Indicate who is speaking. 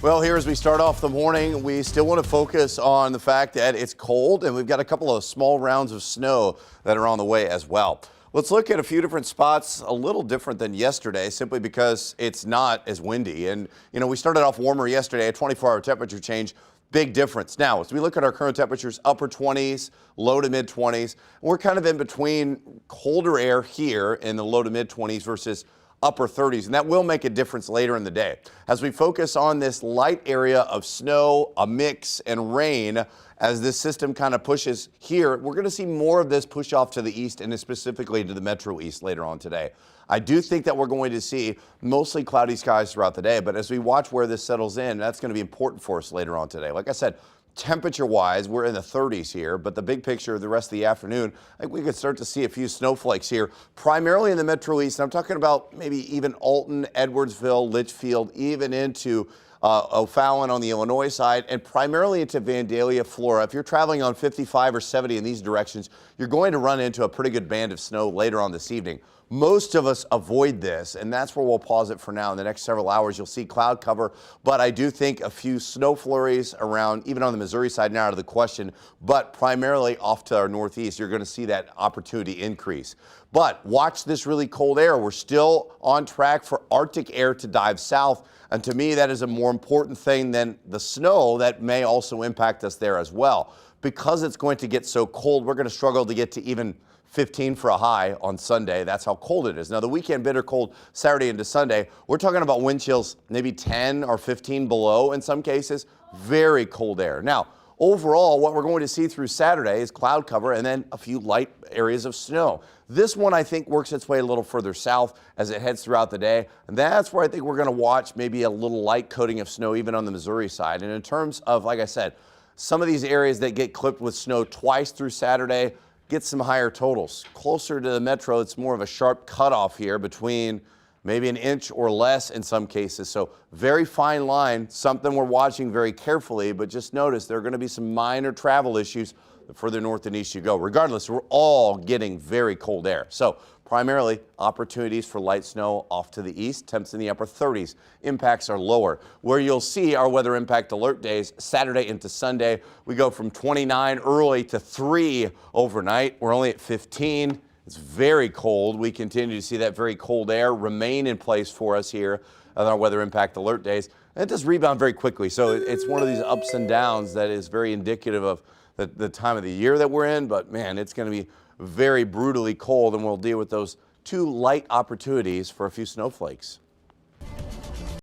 Speaker 1: Well, here as we start off the morning, we still want to focus on the fact that it's cold and we've got a couple of small rounds of snow that are on the way as well. Let's look at a few different spots, a little different than yesterday, simply because it's not as windy. And, we started off warmer yesterday, a 24-hour temperature change. Big difference. Now, as we look at our current temperatures, upper 20s, low to mid 20s, we're kind of in between colder air here in the low to mid 20s versus upper 30s, and that will make a difference later in the day. As we focus on this light area of snow, a mix, and rain, as this system kind of pushes here, we're going to see more of this push off to the east and specifically to the metro east later on today. I do think that we're going to see mostly cloudy skies throughout the day, but as we watch where this settles in, that's going to be important for us later on today. Like I said, temperature-wise, we're in the 30s here, but the big picture of the rest of the afternoon, I think we could start to see a few snowflakes here, primarily in the Metro East. And I'm talking about maybe even Alton, Edwardsville, Litchfield, even into O'Fallon on the Illinois side, and primarily into Vandalia, Flora. If you're traveling on 55 or 70 in these directions, you're going to run into a pretty good band of snow later on this evening. Most of us avoid this, and that's where we'll pause it for now. In the next several hours, you'll see cloud cover, but I do think a few snow flurries around, even on the Missouri side, not out of the question, but primarily off to our northeast, you're going to see that opportunity increase. But watch this really cold air. We're still on track for Arctic air to dive south, and to me, that is a more important thing than the snow that may also impact us there as well. Because it's going to get so cold, we're going to struggle to get to even 15 for a high on Sunday. That's how cold it is. Now, the weekend bitter cold Saturday into Sunday, we're talking about wind chills maybe 10 or 15 below in some cases. Very cold air. Now, overall, what we're going to see through Saturday is cloud cover and then a few light areas of snow. This one, I think, works its way a little further south as it heads throughout the day. And that's where I think we're going to watch maybe a little light coating of snow even on the Missouri side. And in terms of, like I said, some of these areas that get clipped with snow twice through Saturday, get some higher totals. Closer to the metro, it's more of a sharp cutoff here between maybe an inch or less in some cases. So very fine line, something we're watching very carefully, but just notice there are going to be some minor travel issues the further north and east you go. Regardless, we're all getting very cold air. So primarily opportunities for light snow off to the east, temps in the upper 30s. Impacts are lower. Where you'll see our weather impact alert days, Saturday into Sunday, we go from 29 early to 3 overnight. We're only at 15. It's very cold. We continue to see that very cold air remain in place for us here on our weather impact alert days. And it does rebound very quickly. So it's one of these ups and downs that is very indicative of the time of the year that we're in. But man, it's going to be very brutally cold, and we'll deal with those two light opportunities for a few snowflakes.